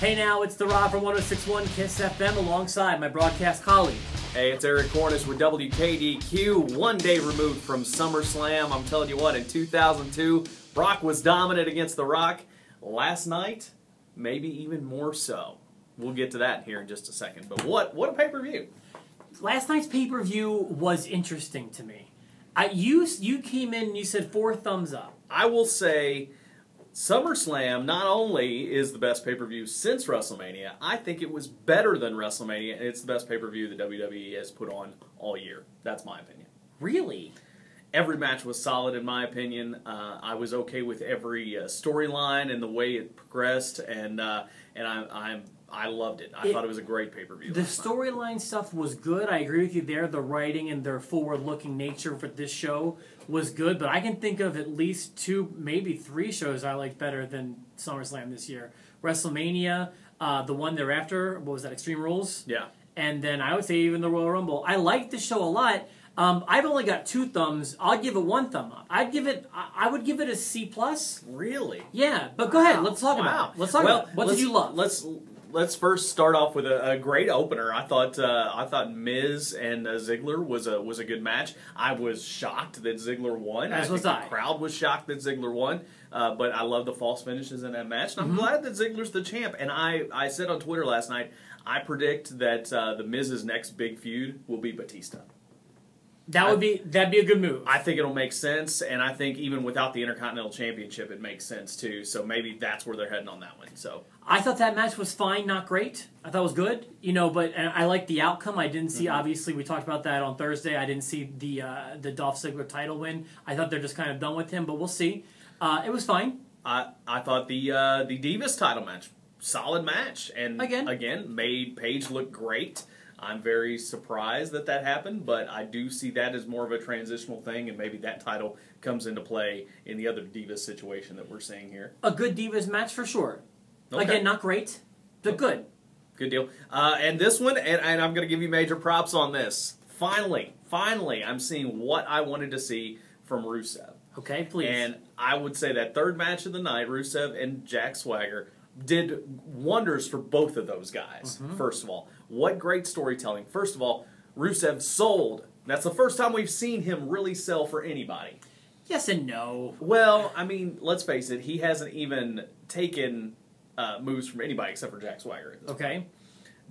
Hey now, it's the Rob from 106.1 KISS FM alongside my broadcast colleague. Hey, it's Eric Cornish with WKDQ, 1 day removed from SummerSlam. I'm telling you what, in 2002, Brock was dominant against The Rock. Last night, maybe even more so. We'll get to that here in just a second. But what a pay-per-view. Last night's pay-per-view was interesting to me. You came in and you said 4 thumbs up. I will say SummerSlam not only is the best pay-per-view since WrestleMania, I think it was better than WrestleMania, and it's the best pay-per-view the WWE has put on all year. That's my opinion. Really? Every match was solid in my opinion. I was okay with every storyline and the way it progressed, and I loved it. I thought it was a great pay-per-view. The storyline stuff was good. I agree with you there. The writing and their forward-looking nature for this show was good, but I can think of at least 2, maybe 3 shows I liked better than SummerSlam this year. WrestleMania, the one thereafter, what was that, Extreme Rules? Yeah. And then I would say even the Royal Rumble. I liked the show a lot. I've only got 2 thumbs. I'll give it 1 thumb up. I would give it a C+. Really? Yeah, but go ahead. Let's talk about it. Let's talk about it. What did you love? Let's first start off with a great opener. I thought Miz and Ziggler was a good match. I was shocked that Ziggler won. As was I. The crowd was shocked that Ziggler won. But I love the false finishes in that match, and I'm glad that Ziggler's the champ. And I said on Twitter last night, I predict that the Miz's next big feud will be Batista. That'd be a good move. I think it'll make sense, and I think even without the Intercontinental Championship, it makes sense too. So maybe that's where they're heading on that one. So I thought that match was fine, not great. I thought it was good, but I liked the outcome. I didn't see obviously we talked about that on Thursday. I didn't see the Dolph Ziggler title win. I thought they're just kind of done with him, but we'll see. It was fine. I thought the Divas title match, solid match, and again made Paige look great. I'm very surprised that happened, but I do see that as more of a transitional thing, and maybe that title comes into play in the other Divas situation that we're seeing here. A good Divas match for sure. Okay. Again, not great, but good. Good deal. And this one, and I'm going to give you major props on this. Finally, I'm seeing what I wanted to see from Rusev. Okay, please. And I would say that third match of the night, Rusev and Jack Swagger, did wonders for both of those guys, first of all. What great storytelling. First of all, Rusev sold. That's the first time we've seen him really sell for anybody. Yes and no. Well, I mean, let's face it, he hasn't even taken moves from anybody except for Jack Swagger. Okay.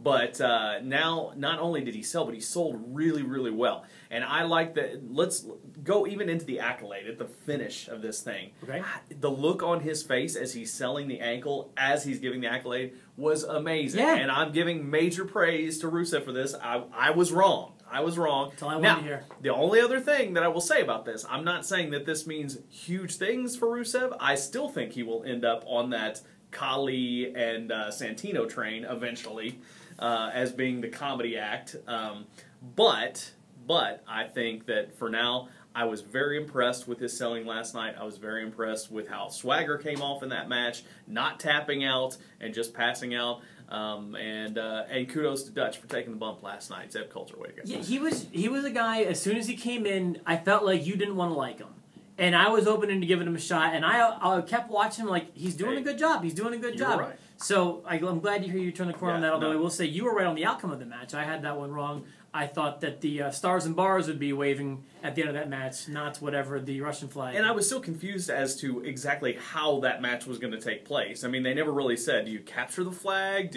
But now, not only did he sell, but he sold really, really well. And I like that. Let's go even into the accolade at the finish of this thing. Okay. The look on his face as he's selling the ankle, as he's giving the accolade, was amazing. Yeah. And I'm giving major praise to Rusev for this. I was wrong. I was wrong. That's all I wanted to hear. The only other thing that I will say about this, I'm not saying that this means huge things for Rusev. I still think he will end up on that Khali and Santino train eventually. As being the comedy act, but I think that for now, I was very impressed with his selling last night. I was very impressed with how Swagger came off in that match, not tapping out and just passing out. And kudos to Dutch for taking the bump last night. Zeb Coulter, way to go. Yeah, he was a guy. As soon as he came in, I felt like you didn't want to like him. And I was open to giving him a shot, and I kept watching him like, he's doing a good job. He's doing a good job. Right. So I'm glad to hear you turn the corner on that, although I will say you were right on the outcome of the match. I had that one wrong. I thought that the stars and bars would be waving at the end of that match, not whatever the Russian flag. And I was still confused as to exactly how that match was going to take place. I mean, they never really said, do you capture the flag?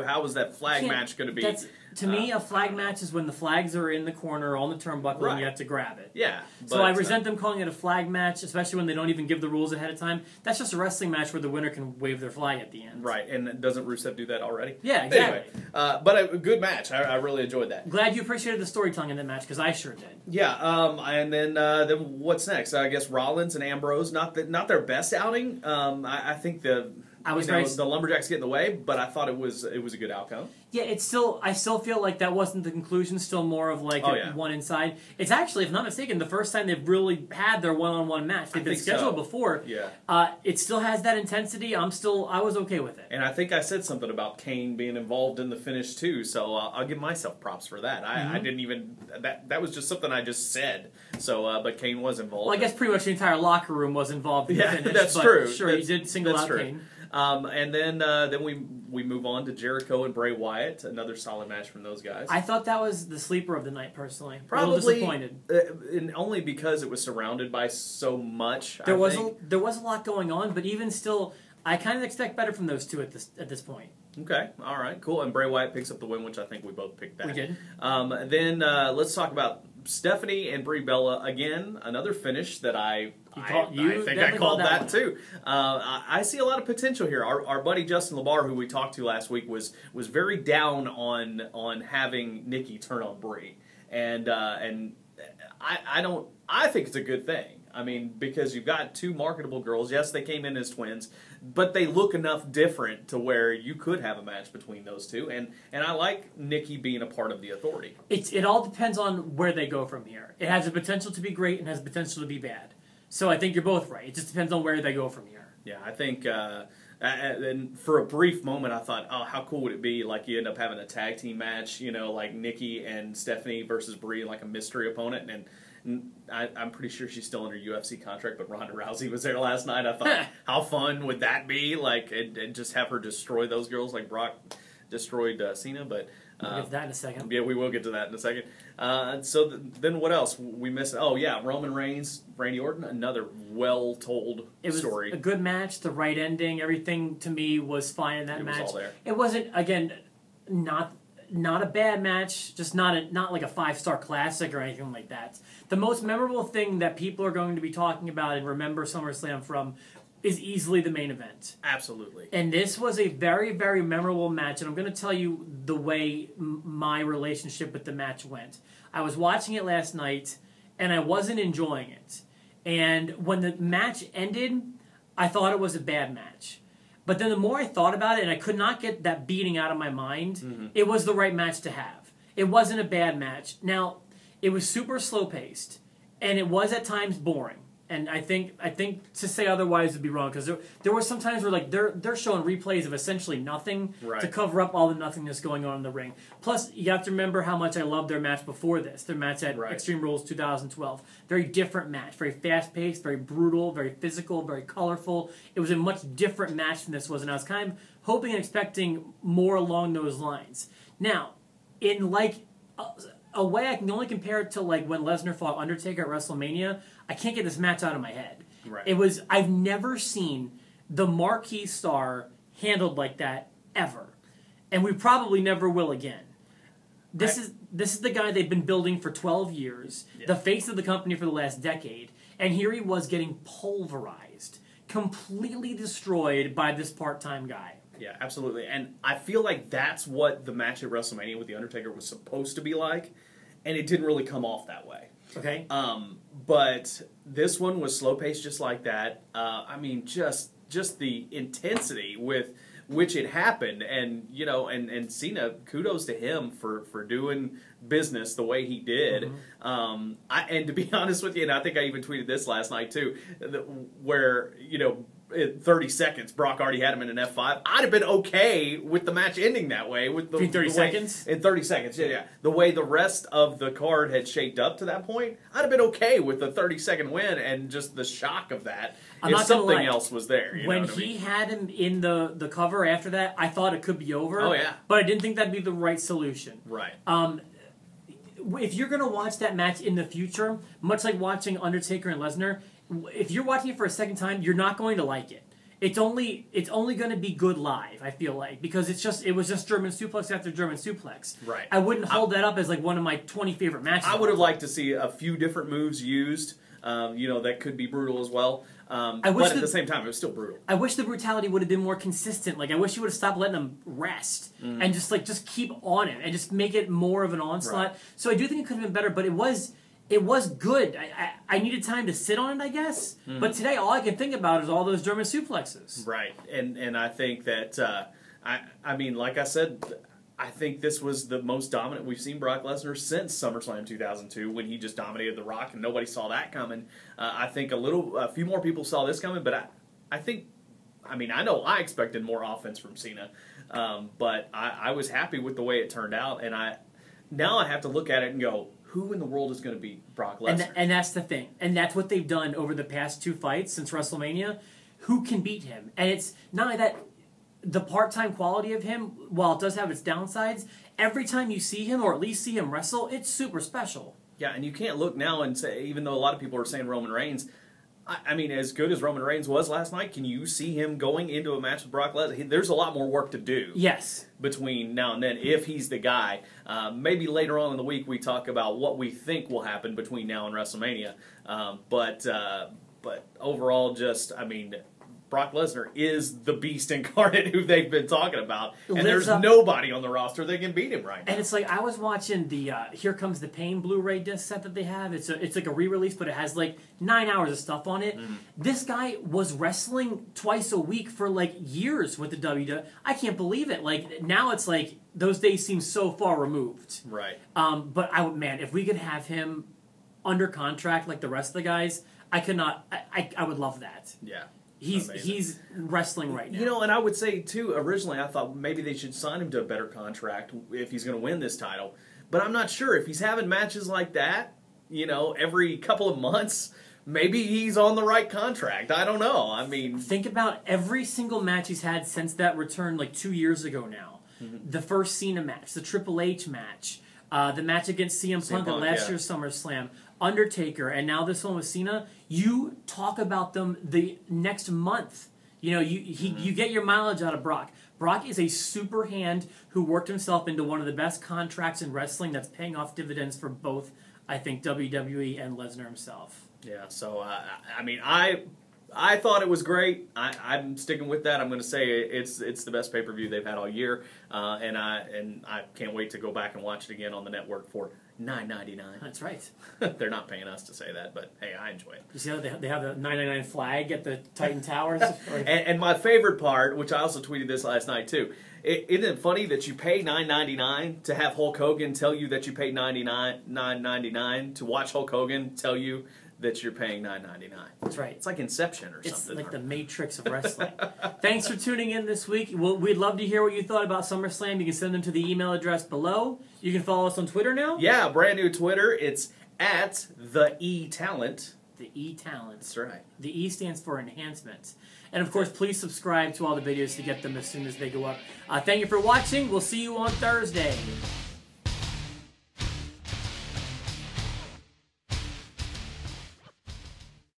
How was that flag match going to be? To me, a flag match is when the flags are in the corner on the turnbuckle and you have to grab it. Yeah. So I resent them calling it a flag match, especially when they don't even give the rules ahead of time. That's just a wrestling match where the winner can wave their flag at the end. Right, and doesn't Rusev do that already? Yeah, exactly. Anyway, but a good match. I really enjoyed that. Glad you appreciated the storytelling in that match, because I sure did. Yeah, and then what's next? I guess Rollins and Ambrose, not their best outing. I think the Lumberjacks get in the way, but I thought it was a good outcome. Yeah, I still feel like that wasn't the conclusion. Still more of like one inside. It's actually, if I'm not mistaken, the first time they've really had their one-on-one match. They've been scheduled before. Yeah. It still has that intensity. I was okay with it. And I think I said something about Kane being involved in the finish too. So I'll give myself props for that. I didn't even that was just something I just said. So but Kane was involved. Well, I guess pretty much the entire locker room was involved in the finish. That's but true. Sure, he did single out Kane. And then we we move on to Jericho and Bray Wyatt, another solid match from those guys. I thought that was the sleeper of the night, personally. Probably, a little disappointed. And only because it was surrounded by so much. There was a lot going on, but even still, I kind of expect better from those two at this point. Okay, all right, cool. And Bray Wyatt picks up the win, which I think we both picked that. We did. Then let's talk about Stephanie and Brie Bella again. Another finish that I think I called that too. I see a lot of potential here. Our buddy Justin LeBar, who we talked to last week, was very down on having Nikki turn on Brie, and I think it's a good thing. I mean, because you've got two marketable girls. Yes, they came in as twins, but they look enough different to where you could have a match between those two. And I like Nikki being a part of the Authority. It all depends on where they go from here. It has the potential to be great and has the potential to be bad. So I think you're both right. It just depends on where they go from here. Yeah, I think... and for a brief moment, I thought, oh, how cool would it be? Like, you end up having a tag team match, like Nikki and Stephanie versus Brie, like a mystery opponent. And I'm pretty sure she's still under UFC contract, but Ronda Rousey was there last night. I thought, how fun would that be? Like, and just have her destroy those girls like Brock destroyed Cena. But we'll get to that in a second. Yeah, we will get to that in a second. Then what else? We missed. Oh, yeah, Roman Reigns, Randy Orton, another well-told story. It was a good match, the right ending. Everything, to me, was fine in that match. It was all there. It wasn't, again, not a bad match, just not like a 5-star classic or anything like that. The most memorable thing that people are going to be talking about and remember SummerSlam from is easily the main event. Absolutely. And this was a very, very memorable match, and I'm going to tell you the way my relationship with the match went. I was watching it last night, and I wasn't enjoying it. And when the match ended, I thought it was a bad match. But then the more I thought about it, and I could not get that beating out of my mind, it was the right match to have. It wasn't a bad match. Now, it was super slow-paced, and it was at times boring. And I think to say otherwise would be wrong, because there were some times where like they're showing replays of essentially nothing to cover up all the nothingness going on in the ring. Plus, you have to remember how much I loved their match before this. Their match at Extreme Rules 2012. Very different match. Very fast-paced, very brutal, very physical, very colorful. It was a much different match than this was, and I was kind of hoping and expecting more along those lines. Now, in like a way I can only compare it to like when Lesnar fought Undertaker at WrestleMania. I can't get this match out of my head. Right. I've never seen the marquee star handled like that ever. And we probably never will again. This is the guy they've been building for 12 years, the face of the company for the last decade, and here he was getting pulverized, completely destroyed by this part-time guy. Yeah, absolutely. And I feel like that's what the match at WrestleMania with The Undertaker was supposed to be like, and it didn't really come off that way. Okay. But this one was slow-paced just like that. I mean, just the intensity with which it happened, and and Cena, kudos to him for doing business the way he did. And to be honest with you, and I think I even tweeted this last night too, where in 30 seconds, Brock already had him in an F5. I'd have been okay with the match ending that way. With the, in 30 seconds? In 30 seconds, yeah. The way the rest of the card had shaped up to that point, I'd have been okay with the 30-second win and just the shock of that if something else was there. When he had him in the cover after that, I thought it could be over. Oh, yeah. But I didn't think that'd be the right solution. Right. If you're going to watch that match in the future, much like watching Undertaker and Lesnar, if you're watching it for a second time, you're not going to like it. It's only going to be good live, I feel like, because it was just German suplex after German suplex. Right. I wouldn't hold that up as like one of my 20 favorite matches. I would have liked to see a few different moves used. That could be brutal as well. But at the same time, it was still brutal. I wish the brutality would have been more consistent. Like, I wish you would have stopped letting him rest and just keep on him and just make it more of an onslaught. Right. So I do think it could have been better, but it was good. I needed time to sit on it, I guess. But today, all I can think about is all those German suplexes. Right, and I think that I mean, like I said, I think this was the most dominant we've seen Brock Lesnar since SummerSlam 2002, when he just dominated The Rock, and nobody saw that coming. I think a few more people saw this coming, but I know I expected more offense from Cena, but I was happy with the way it turned out, and now I have to look at it and go, who in the world is going to beat Brock Lesnar? And that's the thing. And that's what they've done over the past 2 fights since WrestleMania. Who can beat him? And it's not only that, the part-time quality of him, while it does have its downsides, every time you see him, or at least see him wrestle, it's super special. Yeah, and you can't look now and say, even though a lot of people are saying Roman Reigns, I mean, as good as Roman Reigns was last night, can you see him going into a match with Brock Lesnar? There's a lot more work to do. Yes. Between now and then, if he's the guy. Maybe later on in the week we talk about what we think will happen between now and WrestleMania. But overall, just, I mean, Brock Lesnar is the beast incarnate who they've been talking about. And there's nobody on the roster that can beat him right now. And it's like, I was watching the Here Comes the Pain Blu-ray disc set that they have. It's like a re-release, but it has like 9 hours of stuff on it. Mm-hmm. This guy was wrestling twice a week for like years with the WWE. I can't believe it. Like, now it's like, those days seem so far removed. Right. But if we could have him under contract like the rest of the guys, I would love that. Yeah. He's wrestling right now. You know, and I would say, too, originally I thought maybe they should sign him to a better contract if he's going to win this title. But I'm not sure. If he's having matches like that, you know, every couple of months, maybe he's on the right contract. I don't know. I mean... Think about every single match he's had since that return like 2 years ago now. Mm-hmm. The first Cena match, the Triple H match, the match against CM Punk at last year's SummerSlam, Undertaker, and now this one with Cena. You talk about them the next month. You know, you get your mileage out of Brock. Brock is a super hand who worked himself into one of the best contracts in wrestling that's paying off dividends for both, I think, WWE and Lesnar himself. Yeah, so, I mean, I thought it was great. I'm sticking with that. I'm going to say it's the best pay-per-view they've had all year, and I can't wait to go back and watch it again on the network for $9.99. That's right. They're not paying us to say that, but hey, I enjoy it. You see how they have the $9.99 flag at the Titan Towers? and my favorite part, which I also tweeted this last night too, isn't it funny that you pay $9.99 to have Hulk Hogan tell you that you paid $9.99 to watch Hulk Hogan tell you that you're paying $9.99. That's right. It's like Inception or something. It's like the Matrix of wrestling. Thanks for tuning in this week. We'd love to hear what you thought about SummerSlam. You can send them to the email address below. You can follow us on Twitter now. Yeah, brand new Twitter. It's at the E-Talent. The E-Talent. That's right. The E stands for Enhancement. And of course, please subscribe to all the videos to get them as soon as they go up. Thank you for watching. We'll see you on Thursday.